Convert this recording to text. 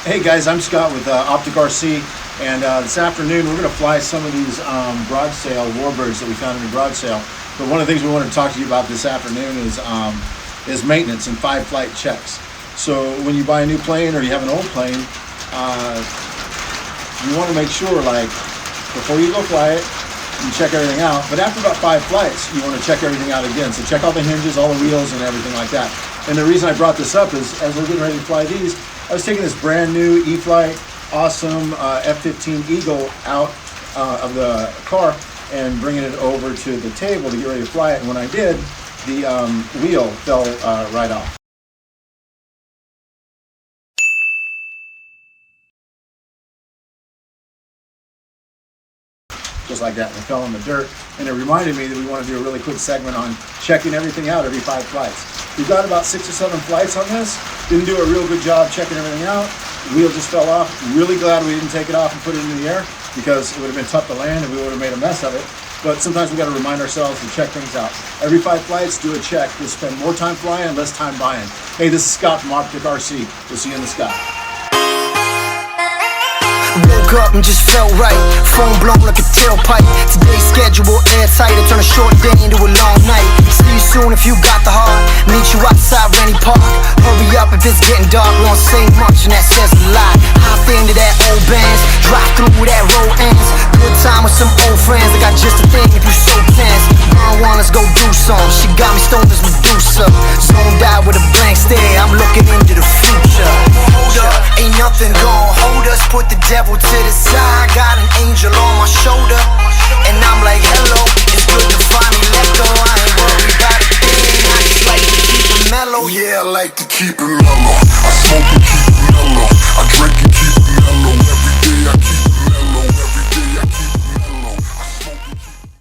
Hey guys, I'm Scott with Optic-Rc, and this afternoon we're going to fly some of these garage sale warbirds that we found in the garage sale. But one of the things we wanted to talk to you about this afternoon is maintenance and 5 flight checks. So when you buy a new plane or you have an old plane, you want to make sure, like, before you go fly it, you check everything out. But after about 5 flights, you want to check everything out again. So check all the hinges, all the wheels, and everything like that. And the reason I brought this up is, as we're getting ready to fly these, I was taking this brand new EFlight awesome F-15 Eagle out of the car and bringing it over to the table to get ready to fly it. And when I did, the wheel fell right off. Just like that, and it fell in the dirt. And it reminded me that we want to do a really quick segment on checking everything out every 5 flights. We've got about 6 or 7 flights on this. Didn't do a real good job checking everything out. The wheel just fell off. Really glad we didn't take it off and put it in the air, because it would have been tough to land and we would have made a mess of it. But sometimes we got to remind ourselves to check things out. Every 5 flights, do a check. We'll spend more time flying, less time buying. Hey, this is Scott from Optic-Rc. We'll see you in the sky. Woke up and just felt right. Phone blown like a tailpipe. Today's schedule airtight. I turn a short day into a long night. See you soon if you got the heart. Meet you outside Rennie Park. Hurry up if it's getting dark. We don't say much and that says a lot. Hop into that old bands. Drive through where that road ends. Good time with some old friends. I got just a thing if you so tense. One, let's go do some. She got me stoned as Medusa. Zoned out with a blank stare. I'm looking into the future. Hold up, ain't nothing gon' hold us. Put the devil to the side, got an angel on my shoulder, and I'm like, hello, it's good to find me. Let go, I ain't worried about a thing. I just like to keep it mellow. Yeah, I like to keep it mellow.